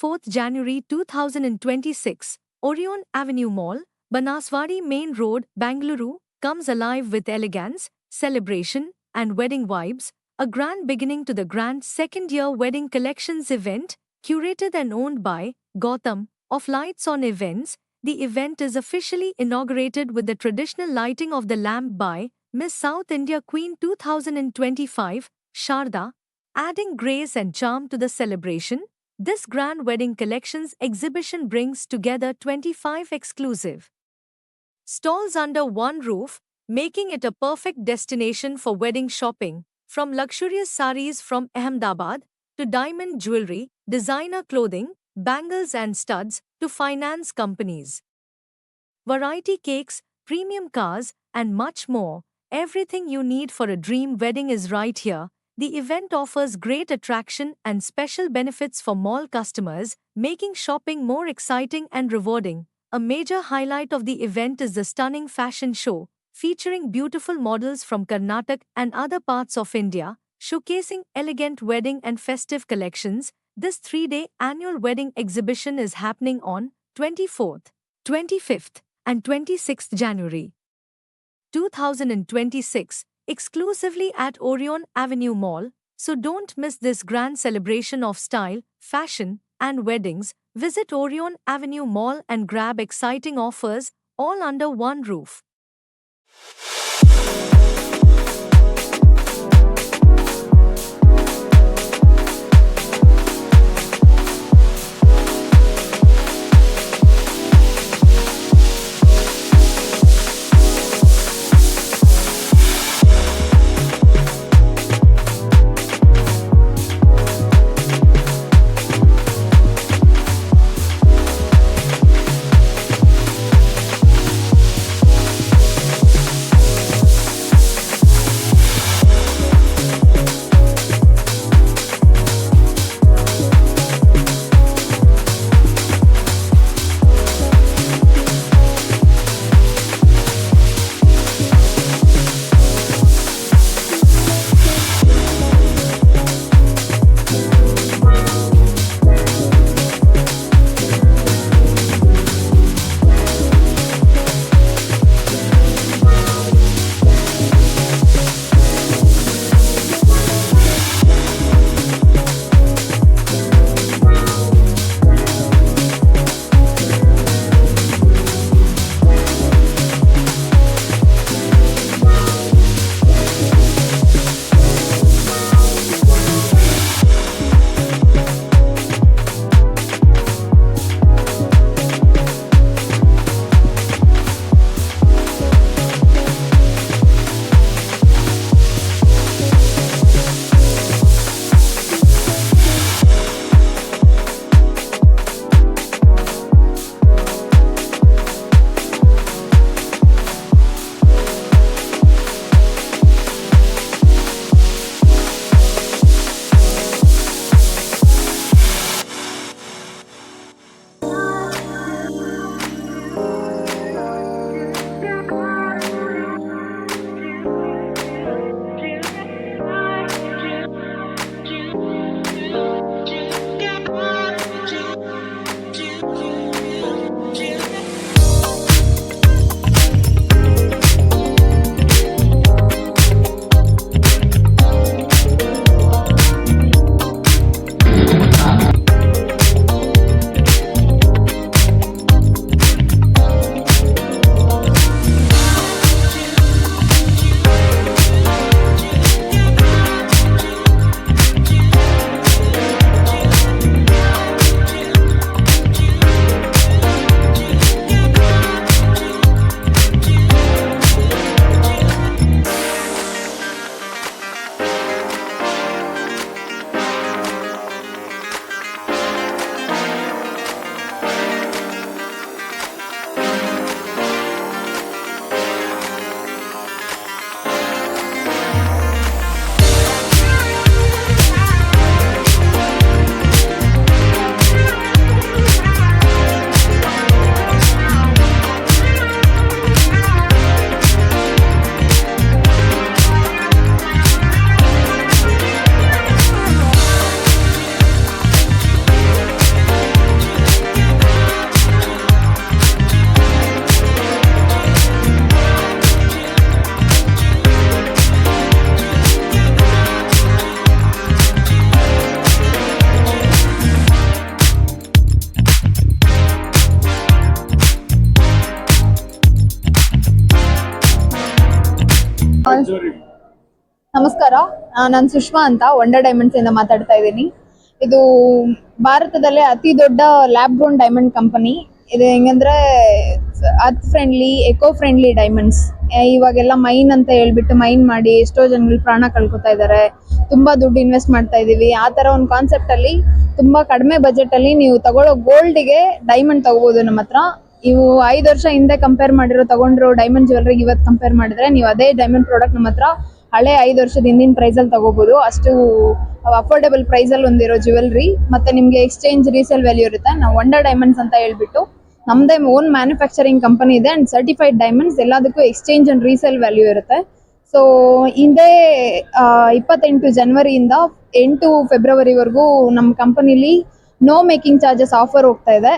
24th January 2026, Orion Avenue Mall, Banaswadi Main Road, Bangalore, comes alive with elegance, celebration, and wedding vibes, a grand beginning to the grand second-year wedding collections event, curated and owned by Gautam, of Lights on Events. The event is officially inaugurated with the traditional lighting of the lamp by Miss South India Queen 2025, Sharda, adding grace and charm to the celebration. This grand wedding collections exhibition brings together 25 exclusive stalls under one roof, making it a perfect destination for wedding shopping, from luxurious saris from Ahmedabad to diamond jewelry, designer clothing, bangles and studs to finance companies, variety cakes, premium cars, and much more. Everything you need for a dream wedding is right here. The event offers great attraction and special benefits for mall customers, making shopping more exciting and rewarding. A major highlight of the event is the stunning fashion show, featuring beautiful models from Karnataka and other parts of India, showcasing elegant wedding and festive collections. This 3-day annual wedding exhibition is happening on 24th, 25th, and 26th January 2026, exclusively at Orion Avenue Mall, so don't miss this grand celebration of style, fashion, and weddings. Visit Orion Avenue Mall and grab exciting offers, all under one roof. ನಮಸ್ಕಾರ, ನಾನು ಸುಷ್ಮಾ ಅಂತ wonder diamonds ಇಂದ ಮಾತಾಡ್ತಾ ಇದ್ದೀನಿ. ಇದು ಭಾರತದಲ್ಲೇ ಅತಿ ದೊಡ್ಡ ಲ್ಯಾಬ್ ಗ್ರೋನ್ ಡೈಮಂಡ್ ಕಂಪನಿ. ಇದು ಹೆಂಗಂದ್ರೆ earth friendly, eco friendly diamonds. ಇವಾಗೆಲ್ಲ ಮೈನ್ ಅಂತ ಹೇಳ್ಬಿಟ್ಟು ಮೈನ್ ಮಾಡಿ ಎಷ್ಟೋ ಜನಗಳು ಪ್ರಾಣ ಕಳ್ಕೊತಾ ಇದ್ದಾರೆ. ತುಂಬಾ ದುಡ್ಡು ಇನ್ವೆಸ್ಟ್ ಮಾಡ್ತಾ ಇದೀವಿ. ಆ ತರ ಒಂದು ಕಾನ್ಸೆಪ್ಟ್ ಅಲ್ಲಿ ತುಂಬಾ ಕಡಿಮೆ ಬಜೆಟ್ ಅಲ್ಲಿ ನೀವು ತಗೊಳ್ಳೋ ಗೋಲ್ಡ್ಗೆ ಡೈಮಂಡ್ ತಗೋಬಹುದು ನಮ್ಮ ಹತ್ರ. ನೀವು 5 ವರ್ಷ ಹಿಂದೆ ಕಂಪೇರ್ ಮಾಡಿರೋ ತಗೊಂಡಿರೋ ಡೈಮಂಡ್ ಜ್ಯುವೆಲ್ರಿಗೆ ಇವತ್ತು ಕಂಪೇರ್ ಮಾಡಿದ್ರೆ ನೀವು ಅದೇ ಡೈಮಂಡ್ ಪ್ರಾಡಕ್ಟ್ ನಮ್ಮ ಹತ್ರ ಹಳೆ 5 ವರ್ಷದ ಹಿಂದಿನ ಪ್ರೈಸ್ ಅಲ್ಲಿ ತಗೋಬಹುದು. ಅಷ್ಟು ಅಫೋರ್ಡೆಬಲ್ ಪ್ರೈಸ್ ಅಲ್ಲಿ ಹೊಂದಿರೋ ಜ್ಯುವೆಲ್ರಿ. ಮತ್ತೆ ನಿಮ್ಗೆ ಎಕ್ಸ್ಚೇಂಜ್ ರೀಸೇಲ್ ವ್ಯಾಲ್ಯೂ ಇರುತ್ತೆ. ನಾವು ವಂಡರ್ ಡೈಮಂಡ್ಸ್ ಅಂತ ಹೇಳ್ಬಿಟ್ಟು ನಮ್ದೇ ಓನ್ ಮ್ಯಾನುಫ್ಯಾಕ್ಚರಿಂಗ್ ಕಂಪನಿ ಇದೆ ಅಂಡ್ ಸರ್ಟಿಫೈಡ್ ಡೈಮಂಡ್ಸ್. ಎಲ್ಲದಕ್ಕೂ ಎಕ್ಸ್ಚೇಂಜ್ ಅಂಡ್ ರೀಸೇಲ್ ವ್ಯಾಲ್ಯೂ ಇರುತ್ತೆ. ಸೊ ಹಿಂದೆ 28 ಜನವರಿಯಿಂದ 8 ಫೆಬ್ರವರಿವರೆಗೂ ನಮ್ಮ ಕಂಪನಿಲಿ ನೋ ಮೇಕಿಂಗ್ ಚಾರ್ಜಸ್ ಆಫರ್ ಹೋಗ್ತಾ ಇದೆ.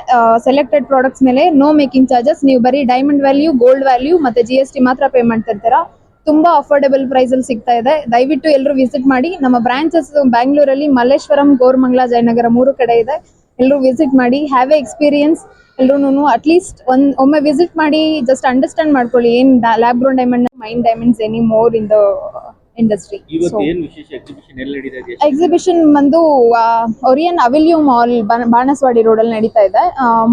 ಸೆಲೆಕ್ಟೆಡ್ ಪ್ರಾಡಕ್ಟ್ಸ್ ಮೇಲೆ ನೋ ಮೇಕಿಂಗ್ ಚಾರ್ಜಸ್. ನೀವು ಬರೀ ಡೈಮಂಡ್ ವ್ಯಾಲ್ಯೂ, ಗೋಲ್ಡ್ ವ್ಯಾಲ್ಯೂ ಮತ್ತೆ GST ಮಾತ್ರ ಪೇ ಮಾಡ್ತಾ ಇರ್ತೀರಾ. ತುಂಬಾ ಅಫೋರ್ಡೆಬಲ್ ಪ್ರೈಸ್ ಅಲ್ಲಿ ಸಿಗ್ತಾ ಇದೆ. ದಯವಿಟ್ಟು ಎಲ್ಲರೂ ವಿಸಿಟ್ ಮಾಡಿ. ನಮ್ಮ ಬ್ರಾಂಚಸ್ ಬ್ಯಾಂಗ್ಳೂರಲ್ಲಿ ಮಲ್ಲೇಶ್ವರಂ, ಕೋರಮಂಗಲ, ಜಯನಗರ 3 ಕಡೆ ಇದೆ. ಎಲ್ಲರೂ ವಿಸಿಟ್ ಮಾಡಿ, ಹ್ಯಾವ್ ಎ ಎಕ್ಸ್ಪೀರಿಯನ್ಸ್. ಎಲ್ಲರೂ ಅಟ್ಲೀಸ್ಟ್ ಒಮ್ಮೆ ವಿಸಿಟ್ ಮಾಡಿ ಜಸ್ಟ್ ಅಂಡರ್ಸ್ಟ್ಯಾಂಡ್ ಮಾಡ್ಕೊಳ್ಳಿ ಏನ್ lab grown diamond, mine diamonds any more in the industry. Exhibition ಬಂದು Orion avenue mall, Banaswadi road ಅಲ್ಲಿ ನಡೀತಾ ಇದೆ.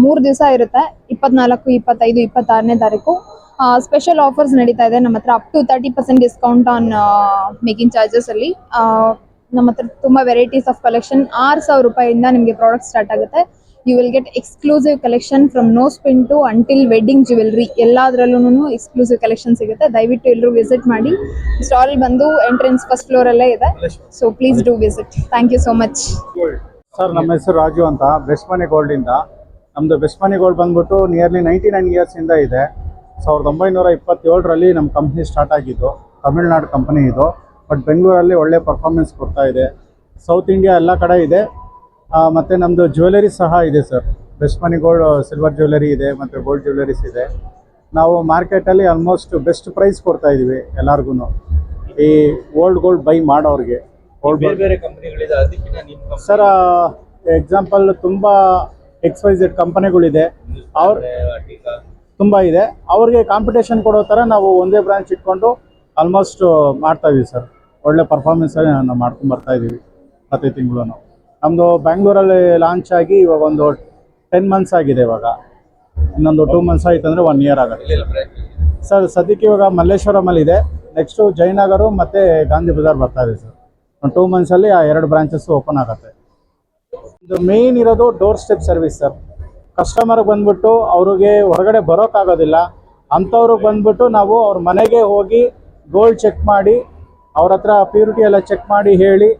3 ದಿವಸ ಇರುತ್ತೆ. 24, 25, 26ನೇ ತಾರೀಕು ಸ್ಪೆಷಲ್ ಆಫರ್ಸ್ ನಡೀತಾ ಇದೆ ನಮ್ಮ ಹತ್ರ. Up to 30% discount on making charges ಅಲ್ಲಿ. ನಮ್ಮ ಹತ್ರ ತುಂಬಾ ವೆರೈಟೀಸ್ ಆಫ್ ಕಲೆಕ್ಷನ್. 6,000 ರೂಪಾಯಿಂದ ನಿಮಗೆ ಪ್ರಾಡಕ್ಟ್ ಸ್ಟಾರ್ಟ್ ಆಗುತ್ತೆ. You will get exclusive collection from nose pin to until wedding jewellery. ಎಲ್ಲದರಲ್ಲೂ ಎಕ್ಸ್ಕ್ಲೂಸಿವ್ ಕಲೆಕ್ಷನ್ ಸಿಗುತ್ತೆ. ದಯವಿಟ್ಟು ಎಲ್ಲರೂ ವಿಸಿಟ್ ಮಾಡಿ. ಸ್ಟಾಲ್ ಬಂದು ಎಂಟ್ರೆನ್ಸ್ ಫಸ್ಟ್ ಫ್ಲೋರ್ ಅಲ್ಲೇ ಇದೆ. So please do visit. Thank you so much. Sir, ನಮ್ಮ ಹೆಸರು ರಾಜು ಅಂತ, ಬೆಸ್ಟ್ ಮನಿ ಗೋಲ್ಡಿಂದ. ನಮ್ಮದು ಬೆಸ್ಟ್ ಮನಿ ಗೋಲ್ಡ್ ಬಂದ್ಬಿಟ್ಟು ನಿಯರ್ಲಿ 99 ಇಯರ್ಸಿಂದ ಇದೆ. 1927ರಲ್ಲಿ ನಮ್ಮ ಕಂಪ್ನಿ ಸ್ಟಾರ್ಟ್ ಆಗಿದ್ದು. ತಮಿಳ್ನಾಡು ಕಂಪನಿ ಇದು. ಬಟ್ ಬೆಂಗಳೂರಲ್ಲಿ ಒಳ್ಳೆ ಪರ್ಫಾರ್ಮೆನ್ಸ್ ಕೊಡ್ತಾ ಇದೆ. ಸೌತ್ ಇಂಡಿಯಾ ಎಲ್ಲ ಕಡೆ ಇದೆ. ಮತ್ತು ನಮ್ಮದು ಜ್ಯುವೆಲರಿ ಸಹ ಇದೆ sir. Best money gold silver jewellery ಇದೆ ಮತ್ತು ಗೋಲ್ಡ್ ಜ್ಯುವೆಲರೀಸ್ ಇದೆ. ನಾವು ಮಾರ್ಕೆಟಲ್ಲಿ ಆಲ್ಮೋಸ್ಟ್ ಬೆಸ್ಟ್ ಪ್ರೈಸ್ ಕೊಡ್ತಾ ಇದ್ದೀವಿ ಎಲ್ಲರಿಗೂ. ಈ ಗೋಲ್ಡ್ ಬೈ ಮಾಡೋರಿಗೆ. ಬೇರೆ ಕಂಪನಿಗಳಿದೆ, ಅದಕ್ಕಿಂತ ನಿಮ್ಮ ಸರ್ ಎಕ್ಸಾಂಪಲ್ ತುಂಬ XYZ ಕಂಪನಿಗಳಿದೆ. ಅವ್ರ ತುಂಬ ಇದೆ. ಅವ್ರಿಗೆ ಕಾಂಪಿಟೇಷನ್ ಕೊಡೋ ಥರ ನಾವು ಒಂದೇ ಬ್ರಾಂಚ್ ಇಟ್ಕೊಂಡು ಆಲ್ಮೋಸ್ಟ್ ಮಾಡ್ತಾ ಇದೀವಿ ಸರ್. ಒಳ್ಳೆ ಪರ್ಫಾರ್ಮೆನ್ಸಲ್ಲಿ ನಾವು ಮಾಡ್ಕೊಂಡು ಬರ್ತಾ ಇದ್ದೀವಿ ಪ್ರತಿ ತಿಂಗಳು. ನಮ್ಮದು ಬ್ಯಾಂಗ್ಳೂರಲ್ಲಿ ಲಾಂಚ್ ಆಗಿ ಇವಾಗ ಒಂದು 10 ಮಂತ್ಸ್ ಆಗಿದೆ. ಇವಾಗ ಇನ್ನೊಂದು 2 ಮಂತ್ಸ್ ಆಯ್ತು ಅಂದರೆ 1 ಇಯರ್ ಆಗುತ್ತೆ ಸರ್. ಸದ್ಯಕ್ಕೆ ಇವಾಗ ಮಲ್ಲೇಶ್ವರಮಲ್ಲಿದೆ. ನೆಕ್ಸ್ಟು ಜಯನಗರ ಮತ್ತು ಗಾಂಧಿ ಬಜಾರ್ ಬರ್ತಾ ಇದೆ ಸರ್. ಒಂದು 2 ಮಂತ್ಸಲ್ಲಿ ಆ 2 ಬ್ರಾಂಚಸ್ಸು ಓಪನ್ ಆಗುತ್ತೆ. ಇದು ಮೇಯ್ನ್ ಇರೋದು ಡೋರ್ ಸ್ಟೆಪ್ ಸರ್ವಿಸ್ ಸರ್. ಕಸ್ಟಮರ್ಗೆ ಬಂದ್ಬಿಟ್ಟು ಅವ್ರಿಗೆ ಹೊರಗಡೆ ಬರೋಕ್ಕಾಗೋದಿಲ್ಲ. ಅಂಥವ್ರಿಗೆ ಬಂದ್ಬಿಟ್ಟು ನಾವು ಅವ್ರ ಮನೆಗೆ ಹೋಗಿ ಗೋಲ್ಡ್ ಚೆಕ್ ಮಾಡಿ, ಅವ್ರ ಹತ್ರ ಪ್ಯೂರಿಟಿ ಎಲ್ಲ ಚೆಕ್ ಮಾಡಿ ಹೇಳಿ,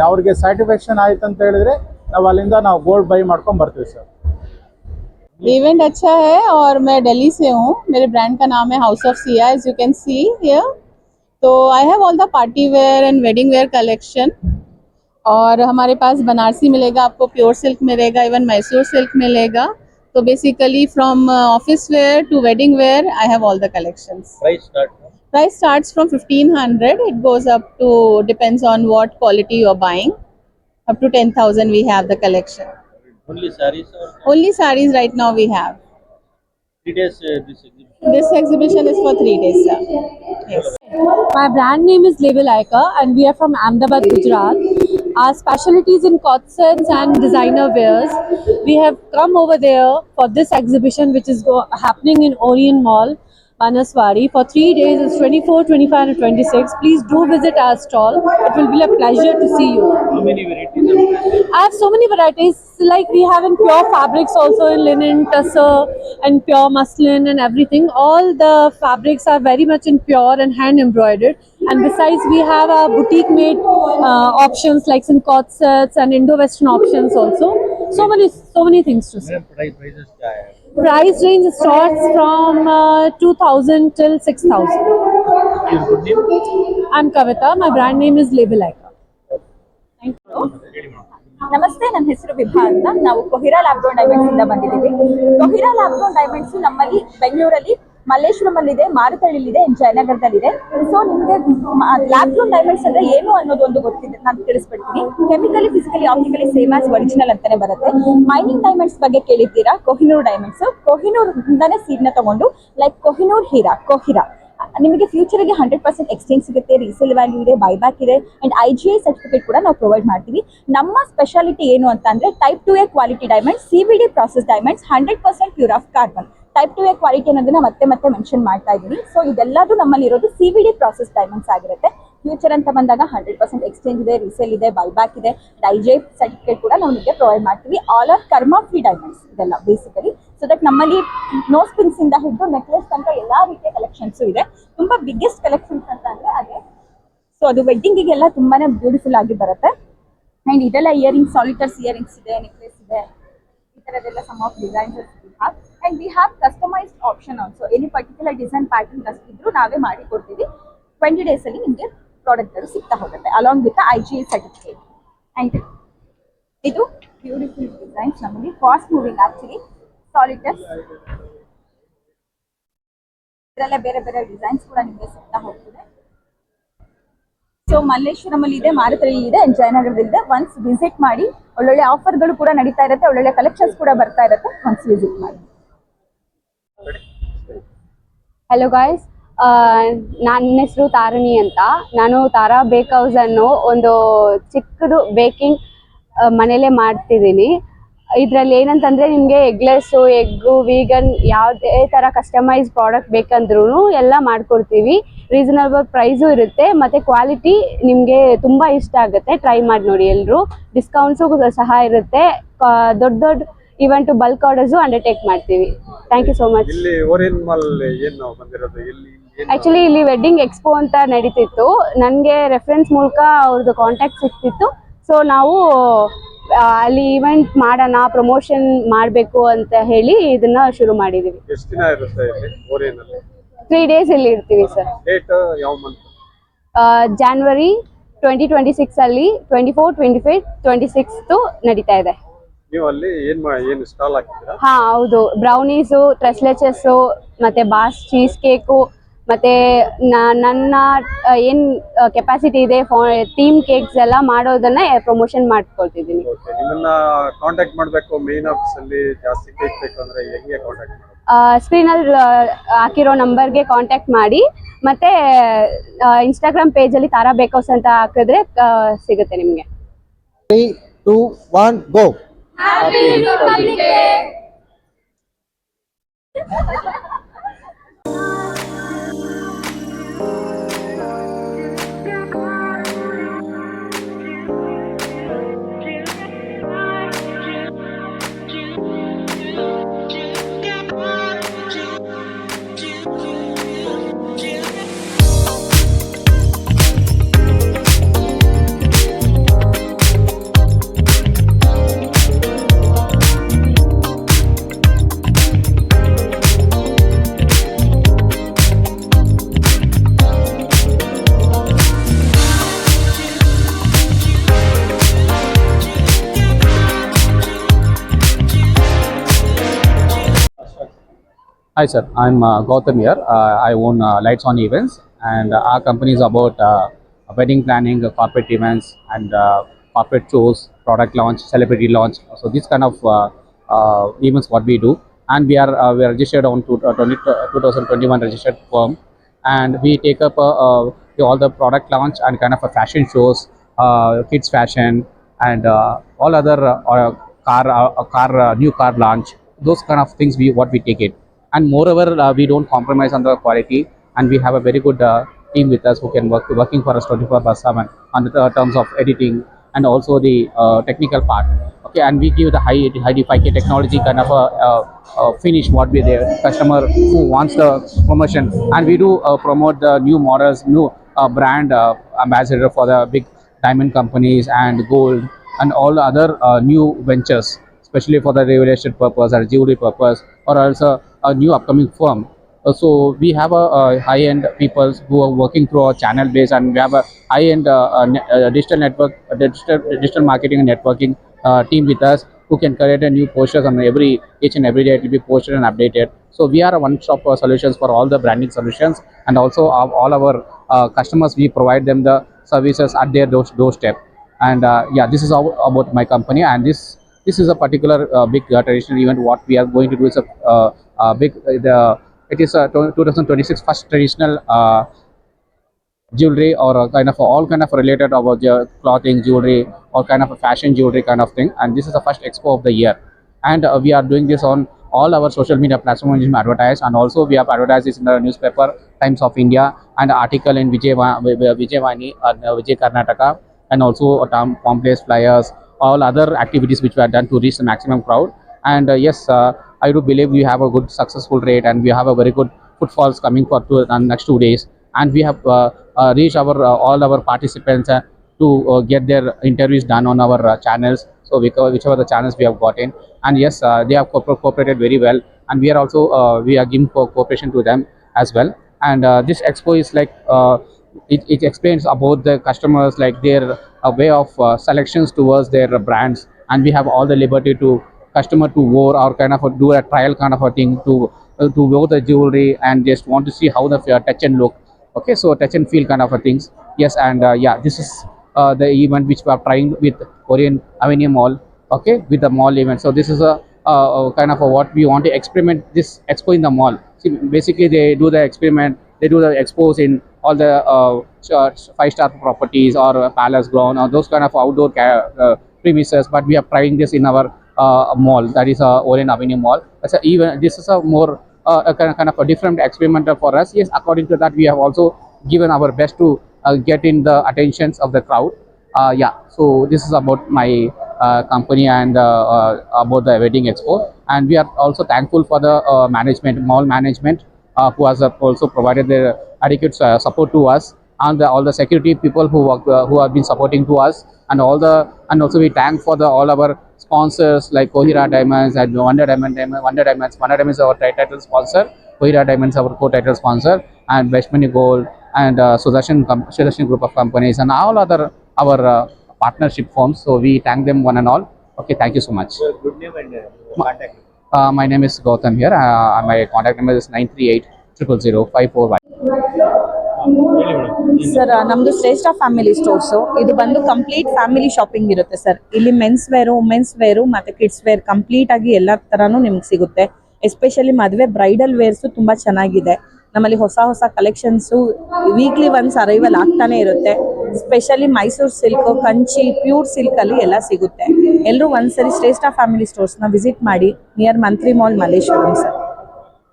ಅವ್ರಿಗೆ ಸ್ಯಾಟಿಸ್ಫ್ಯಾಕ್ಷನ್ ಆಯ್ತು ಅಂತ ಹೇಳಿದ್ರೆ ನಾವು ಅಲ್ಲಿಂದ ನಾವು ಗೋಲ್ಡ್ ಬೈ ಮಾಡ್ಕೊಂಡು ಬರ್ತೀವಿ ಸರ್. इवेंट अच्छा है और मैं दिल्ली से हूँ. मेरे ब्रांड का नाम है house of Siya, as you can see here. तो I have all the party wear and wedding wear collection. और हमारे पास बनारसी मिलेगा, आपको प्योर सिल्क मिलेगा, इवन मैसूर सिल्क मिलेगा. तो basically from office wear to wedding wear I have all the collections. Price starts from 1,500. It goes up to, depends on what quality you are buying. Up to 10,000 we have the collection. only sarees or Only sarees right now we have. 3 days this exhibition? This exhibition is for 3 days, sir. Yes. My brand name is Label Aika and we are from Ahmedabad, Gujarat. Our specialties in cot sets and designer wears. We have come over there for this exhibition which is happening in Orient Mall, Banaswadi, for 3 days. It's 24, 25 and 26. Please do visit our stall. It will be a pleasure to see you. How many varieties of dresses? I have so many varieties, like we have in pure fabrics also, in linen, tussar and pure muslin and everything. All the fabrics are very much in pure and hand embroidered. And besides we have our boutique made options like some cot sets and Indo-Western options also. So many things to see. Prices क्या है? Price range starts from 2,000 till 6,000. Your good name? I'm Kavita. My brand name is Label Aika. Thank you. ನಮಸ್ತೆ, ನನ್ನ ಹೆಸರು ವಿಭಾ ಅಂತ. ನಾವು ಕೊಹಿರಾ lab grown diamonds ಇಂದ ಬಂದಿದ್ದೀವಿ. ಕೊಹಿರಾ lab grown diamonds ನಮ್ಮಲ್ಲಿ ಬೆಂಗಳೂರಲ್ಲಿ ಮಲ್ಲೇಶ್ವರಮಲ್ಲಿದೆ, ಮಾರುತಳ್ಳಿಲಿದೆ, ಜಯನಗರದಲ್ಲಿದೆ. ಸೊ ನಿಮಗೆ ಲ್ಯಾಬ್ ಗ್ರೋನ್ ಡೈಮಂಡ್ಸ್ ಅಂದ್ರೆ ಏನು ಅನ್ನೋದು ಒಂದು ಗೊತ್ತಿದೆ, ನಾನು ತಿಳಿಸ್ಬಿಡ್ತೀನಿ. Chemically, physically, optically same as original ಅಂತಾನೆ ಬರುತ್ತೆ. ಮೈನಿಂಗ್ ಡೈಮಂಡ್ಸ್ ಬಗ್ಗೆ ಕೇಳಿದ್ದೀರಾ? ಕೊಹಿನೂರ್ ಡೈಮಂಡ್ಸ್, ಕೊಹಿನೂರ್ ಇಂದಾನೆ ಸೀಡ್ನ ತಗೊಂಡು, ಲೈಕ್ ಕೊಹಿನೂರ್ ಹೀರಾ, ಕೊಹಿರಾ ನಿಮಗೆ ಫ್ಯೂಚರಿಗೆ 100% ಎಕ್ಸ್ಚೇಂಜ್ ಸಿಗುತ್ತೆ, ರೀಸೇಲ್ ವ್ಯಾಲ್ಯೂ ಇದೆ, ಬೈಬ್ಯಾಕ್ ಇದೆ ಅಂಡ್ IGI ಸರ್ಟಿಫಿಕೇಟ್ ಕೂಡ ನಾವು ಪ್ರೊವೈಡ್ ಮಾಡ್ತೀವಿ. ನಮ್ಮ ಸ್ಪೆಷಾಲಿಟಿ ಏನು ಅಂತ ಅಂದ್ರೆ type 2A quality diamonds, CVD process diamonds, 100% pure of carbon. Type 2A quality ಅನ್ನೋದನ್ನ ಮತ್ತೆ ಮತ್ತೆ ಮೆನ್ಷನ್ ಮಾಡ್ತಾ ಇದ್ದೀನಿ. ಸೊ ಇದೆಲ್ಲದೂ ನಮ್ಮಲ್ಲಿ ಇರೋದು CVD ಪ್ರಾಸೆಸ್ ಡೈಮಂಡ್ಸ್ ಆಗಿರುತ್ತೆ. ಫ್ಯೂಚರ್ ಅಂತ ಬಂದಾಗ 100% ಎಕ್ಸ್ಚೇಂಜ್ ಇದೆ, ರೀಸೇಲ್ ಇದೆ, ಬೈಬ್ಯಾಕ್ ಇದೆ, IGI ಸರ್ಟಿಫಿಕೇಟ್ ಕೂಡ ನಾವು ನಿಮಗೆ ಪ್ರೊವೈಡ್ ಮಾಡ್ತೀವಿ. ಆಲ್ ಆರ್ ಕರ್ಮ ಫ್ರೀ ಡೈಮಂಡ್ಸ್ ಇದೆಲ್ಲ ಬೇಸಿಕಲಿ. ಸೊ ದಟ್ ನಮ್ಮಲ್ಲಿ ನೋ ಸ್ಪಿನ್ಸ್ ಇಂದ ಹಿಡಿದು ನೆಕ್ಲೆಸ್ ತನಕ ಎಲ್ಲಾ ರೀತಿಯ ಕಲೆಕ್ಷನ್ಸ್ ಇದೆ. ತುಂಬಾ ಬಿಗ್ಗೆಸ್ಟ್ ಕಲೆಕ್ಷನ್ಸ್ ಅಂತ ಅಂದ್ರೆ ಅದೇ. ಸೊ ಅದು ವೆಡ್ಡಿಂಗಿಗೆಲ್ಲ ತುಂಬಾನೇ ಬ್ಯೂಟಿಫುಲ್ ಆಗಿ ಬರುತ್ತೆ. ಅಂಡ್ ಇದೆಲ್ಲ ಇಯರಿಂಗ್ಸ್, ಸಾಲಿಟರ್ಸ್ ಇಯರಿಂಗ್ಸ್ ಇದೆ, ನೆಕ್ಲೆಸ್ ಇದೆ, ಈ ತರದೆಲ್ಲ some of designs we have. And we have customized option also. Any particular design pattern ಇದ್ರೂ ನಾವೇ ಮಾಡಿ ಕೊಡ್ತೀವಿ. 20 days ಅಲ್ಲಿ ನಿಮಗೆ ಪ್ರಾಡಕ್ಟ್ಗಳು ಸಿಗ್ತಾ ಹೋಗುತ್ತೆ along with IGI certificate. And ಇದು ಬ್ಯೂಟಿಫುಲ್ ಡಿಸೈನ್ಸ್, ನಮಗೆ ಫಾಸ್ಟ್ ಮೂವಿಂಗ್ ಆಕ್ಚುಲಿ ಸಾಲಿಟರ್ಸ್. ಇದರಲ್ಲೇ ಬೇರೆ ಬೇರೆ ಡಿಸೈನ್ಸ್ ಕೂಡ ನಿಮಗೆ ಸಿಗ್ತಾ ಹೋಗ್ತದೆ. ಸೊ ಮಲ್ಲೇಶ್ವರಮಲ್ಲಿ ಇದೆ, ಮಾರುತಳ್ಳಿ ಇದೆ, ಜಯನಗರದಲ್ಲಿದೆ. ಒನ್ಸ್ ವಿಸಿಟ್ ಮಾಡಿ. ಒಳ್ಳೊಳ್ಳೆ ಆಫರ್ಗಳು ಕೂಡ ನಡೀತಾ ಇರುತ್ತೆ, ಒಳ್ಳೊಳ್ಳೆ ಕಲೆಕ್ಷನ್ಸ್ ಕೂಡ ಬರ್ತಾ ಇರುತ್ತೆ. ಒನ್ಸ್ ವಿಸಿಟ್ ಮಾಡಿ. ಹಲೋ ಗಾಯ್ಸ್, ನನ್ನ ಹೆಸರು ತಾರಣಿ ಅಂತ. ನಾನು ತಾರಾ ಬೇಕ್ ಹೌಸ್ ಅನ್ನೋ ಒಂದು ಚಿಕ್ಕದು ಬೇಕಿಂಗ್ ಮನೇಲೇ ಮಾಡ್ತಿದ್ದೀನಿ. ಇದರಲ್ಲಿ ಏನಂತಂದರೆ ನಿಮಗೆ ಎಗ್ಲೆಸ್ಸು, ಎಗ್ಗು, ವೀಗನ್ ಯಾವುದೇ ಥರ ಕಸ್ಟಮೈಸ್ ಪ್ರಾಡಕ್ಟ್ ಬೇಕಂದ್ರೂ ಎಲ್ಲ ಮಾಡ್ಕೊಡ್ತೀವಿ. ರೀಸನಬಲ್ ಪ್ರೈಸು ಇರುತ್ತೆ ಮತ್ತು ಕ್ವಾಲಿಟಿ ನಿಮಗೆ ತುಂಬ ಇಷ್ಟ ಆಗುತ್ತೆ. ಟ್ರೈ ಮಾಡಿ ನೋಡಿ ಎಲ್ಲರೂ. ಡಿಸ್ಕೌಂಟ್ಸು ಸಹ ಇರುತ್ತೆ. ದೊಡ್ಡ ದೊಡ್ಡ ಇವೆಂಟು ಬಲ್ಕ್ ಆರ್ಡರ್ಸು ಅಂಡರ್ಟೇಕ್ ಮಾಡ್ತೀವಿ. Thank you so much. Actually ಇಲ್ಲಿ ವೆಡ್ಡಿಂಗ್ ಎಕ್ಸ್ಪೋ ಅಂತ ನಡೀತಿತ್ತು. ನನಗೆ ರೆಫರೆನ್ಸ್ ಮೂಲಕ ಅವ್ರದ್ದು ಕಾಂಟ್ಯಾಕ್ಟ್ ಸಿಗ್ತಿತ್ತು. ಸೊ ನಾವು ಅಲ್ಲಿ ಇವೆಂಟ್ ಮಾಡೋಣ, ಪ್ರಮೋಷನ್ ಮಾಡಬೇಕು ಅಂತ ಹೇಳಿ ಇದನ್ನ ಶುರು ಮಾಡಿದ್ದೀವಿ. 3 days ಇಲ್ಲಿ ಇರ್ತೀವಿ ಸರ್. January 2026 ಅಲ್ಲಿ 24, 25, 26 ನಡೀತಾ ಇದೆ. ಹಾ ಹೌದು, ಬ್ರೌನೀಸು, ಟ್ರೆಸ್ಲೆಚಸ್ಸು, ಮತ್ತೆ ಬಾಸ್ ಚೀಸ್ ಕೇಕು, ಮತ್ತೆ ನನ್ನ ಏನು ಕೆಪಾಸಿಟಿ ಇದೆ ಥೀಮ್ ಕೇಕ್ಸ್ ಎಲ್ಲ ಮಾಡೋದನ್ನ ಪ್ರಮೋಷನ್ ಮಾಡ್ಕೊಳ್ತಿದ್ದೀನಿ. ಕಾಂಟ್ಯಾಕ್ಟ್ ಮಾಡಬೇಕು ಮೇನ್ ಆಫೀಸ್ ಅಲ್ಲಿ ಜಾಸ್ತಿ ಕೇಕ್ ಬೇಕು ಅಂದ್ರೆ ಹೆಂಗೆ ಕಾಂಟ್ಯಾಕ್ಟ್ ಮಾಡೋದು? ಸ್ಕ್ರೀನಲ್ಲಿ ಹಾಕಿರೋ ನಂಬರ್ಗೆ ಕಾಂಟ್ಯಾಕ್ಟ್ ಮಾಡಿ. ಮತ್ತೆ ಇನ್ಸ್ಟಾಗ್ರಾಮ್ ಪೇಜಲ್ಲಿ ತಾರಾ ಬೇಕ್ ಹೌಸ್ ಅಂತ ಹಾಕಿದ್ರೆ ಸಿಗುತ್ತೆ ನಿಮಗೆ. 3, 2, 1 ಗೋ. Hi sir, I'm Gautam here. I own Lights On Events, and our company is about wedding planning, corporate events, and corporate shows, product launch, celebrity launch. So this kind of events what we do, and we are registered on 2021 registered firm, and we take up all the product launch and kind of a fashion shows, kids fashion, and all other new car launch. Those kind of things what we take it. And moreover, we don't compromise on the quality, and we have a very good team with us who can working for us 24/7 on the terms of editing and also the technical part. Okay, and we give the high 5K technology kind of a finish what we the customer who wants the promotion, and we do promote the new models, new brand ambassador for the big diamond companies and gold and all other new ventures, especially for the real estate purpose or jewelry purpose, or also a new upcoming firm. So we have a high-end people who are working through our channel base, and we have a high-end digital network, digital marketing and networking team with us who can create a new posters on each and every day. It will be posted and updated. So we are a one-stop solutions for all the branding solutions, and also all our customers, we provide them the services at their doorstep. And yeah, this is about my company, and this is a particular big traditional event. What we are going to do is a big It is 2026 first traditional jewelry or kind of all kind of related about clothing, jewelry, or kind of a fashion jewelry kind of thing. And this is the first expo of the year. And we are doing this on all our social media platforms in advertise, and also we have advertised this in the newspaper Times of India and article in Vijayvani, Vijay Karnataka, and also pamphlets, flyers, all other activities which were done to reach the maximum crowd. And yes, I do believe we have a good successful rate, and we have a very good footfalls coming for next 2 days. And we have reached our all our participants to get their interviews done on our channels. So whichever the channels we have gotten, and yes, they have cooperated very well, and we are also we are giving cooperation to them as well. And this expo is like it explains about the customers, like their way of selections towards their brands, and we have all the liberty to customer to wear or kind of do a trial kind of a thing to wear the jewelry and just want to see how the touch and look. Okay, so touch and feel kind of a things. Yes, and yeah, this is the event which we are trying with Orient Avenue Mall. Okay, with the mall event. So this is a kind of a what we want to experiment this expo in the mall. See, basically they do the experiment. They do the expos in all the 5-star properties or palace ground or those kind of outdoor premises. But we are trying this in our mall, that is Orient Avenue Mall. That's even this is a more a kind of a different experimental for us. Yes, according to that, we have also given our best to get in the attentions of the crowd. Yeah, so this is about my company and about the wedding expo. And we are also thankful for the mall management, who has also provided their adequate support to us, and all the security people who have been supporting to us, and also we thank for all our sponsors like Kohira Diamonds and Wonder Diamonds. Wonder Diamonds is our title sponsor. Kohira Diamonds our co-title sponsor, and Best Money Gold and Sudarshan Group of companies, and all other our partnership firms. So we thank them one and all. Okay, thank you so much. Good name and contact. My name is Gautam here. My contact number is 938 000 541. Sir ನಮ್ದು ಶ್ರೇಷ್ಠ family stores. ಇದು ಬಂದು complete family shopping ಇರುತ್ತೆ sir. ಇಲ್ಲಿ men's wear, women's wear ಮತ್ತು kids wear complete ಆಗಿ ಎಲ್ಲ ಥರನೂ ನಿಮ್ಗೆ ಸಿಗುತ್ತೆ. ಎಸ್ಪೆಷಲಿ ಮದುವೆ ಬ್ರೈಡಲ್ ವೇರ್ಸು ತುಂಬ ಚೆನ್ನಾಗಿದೆ. ನಮ್ಮಲ್ಲಿ ಹೊಸ ಹೊಸ ಕಲೆಕ್ಷನ್ಸು ವೀಕ್ಲಿ ಒನ್ಸ್ ಅರೈವಲ್ ಆಗ್ತಾನೆ ಇರುತ್ತೆ. Specially Mysuru silk, Kanchi, pure ಸಿಲ್ಕಲ್ಲಿ ಎಲ್ಲ ಸಿಗುತ್ತೆ. ಎಲ್ಲರೂ ಒಂದ್ಸರಿ ಶ್ರೇಷ್ಠ ಫ್ಯಾಮಿಲಿ ಸ್ಟೋರ್ಸ್ನ ವಿಸಿಟ್ ಮಾಡಿ, near Mantri mall, Malleshwaram sir.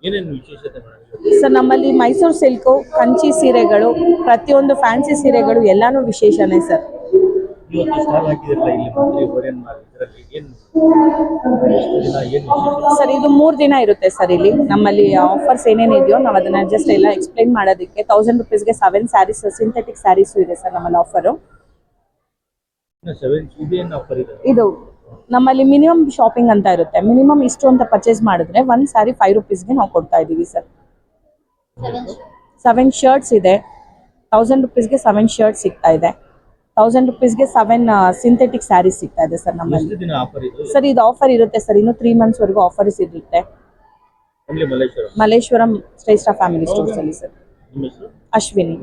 ಏನೇನು ವಿಶೇಷತೆ ಮೇಡಮ್? ಸರ್ ನಮ್ಮಲ್ಲಿ ಮೈಸೂರು ಸಿಲ್ಕು, ಕಂಚಿ ಸೀರೆಗಳು, ಪ್ರತಿಯೊಂದು ಫ್ಯಾನ್ಸಿ ಸೀರೆಗಳು ಎಲ್ಲಾನು ವಿಶೇಷನೇ ಸರ್. ಇವತ್ತು ಸ್ಟಾಲ್ ಹಾಕಿದ್ರಲ್ಲ ಇಲ್ಲಿ ಮಂತ್ರಿ ಓರಿಯನ್ ಮಾಲ್, ಇದರಲ್ಲಿ ಏನು ಸರ್ ಇದು 3 ದಿನ ಇರುತ್ತೆ ಸರ್. ಇಲ್ಲಿ ನಮ್ಮಲ್ಲಿ ಆಫರ್ಸ್ ಏನೇನಿದೆಯೋ ನಾವು ಅದನ್ನ ಜಸ್ಟ್ ಎಲ್ಲ ಎಕ್ಸ್ಪ್ಲೈನ್ ಮಾಡೋದಕ್ಕೆ 1000 rupeesಗೆ 7 ಸ್ಯಾರೀಸ್, ಸಿಂಥೆಟಿಕ್ ಸ್ಯಾರೀಸು ಇದೆ ಸರ್ ನಮ್ಮಲ್ಲಿ ಆಫರು. ಇದು ನಮ್ಮಲ್ಲಿ ಮಿನಿಮಮ್ ಶಾಪಿಂಗ್ ಅಂತ ಇರುತ್ತೆ. ಮಿನಿಮಮ್ ಇಷ್ಟು ಅಂತ ಪರ್ಚೇಸ್ ಮಾಡಿದ್ರೆ 1 ಸ್ಯಾರಿ 5 rupeesಗೆ ನಾವು ಕೊಡ್ತಾ ಇದ್ದೀವಿ ಸರ್. 7 ಶರ್ಟ್ಸ್ ಇದೆ. 1000 rupeesಗೆ 7 ಶರ್ಟ್ ಸಿಗ್ತಾ ಇದೆ. 1000 rupeesಗೆ 7 ಸಿಂಥೆಟಿಕ್ ಸ್ಯಾರೀಸ್ ಸಿಗ್ತಾ ಇದೆ ಸರ್ ನಮ್ಮಲ್ಲಿ. ಸರ್ ಇದು ಆಫರ್ ಇರುತ್ತೆ ಸರ್, ಇನ್ನು 3 months ವರೆಗೂ ಆಫರ್ಸ್ ಇರುತ್ತೆ. ಮಲ್ಲೇಶ್ವರಂ ಶ್ರೇಷ್ಠ ಫ್ಯಾಮಿಲಿ ಸ್ಟೋರ್ಸ್ ಅಲ್ಲಿ ಸರ್. ಅಶ್ವಿನಿ.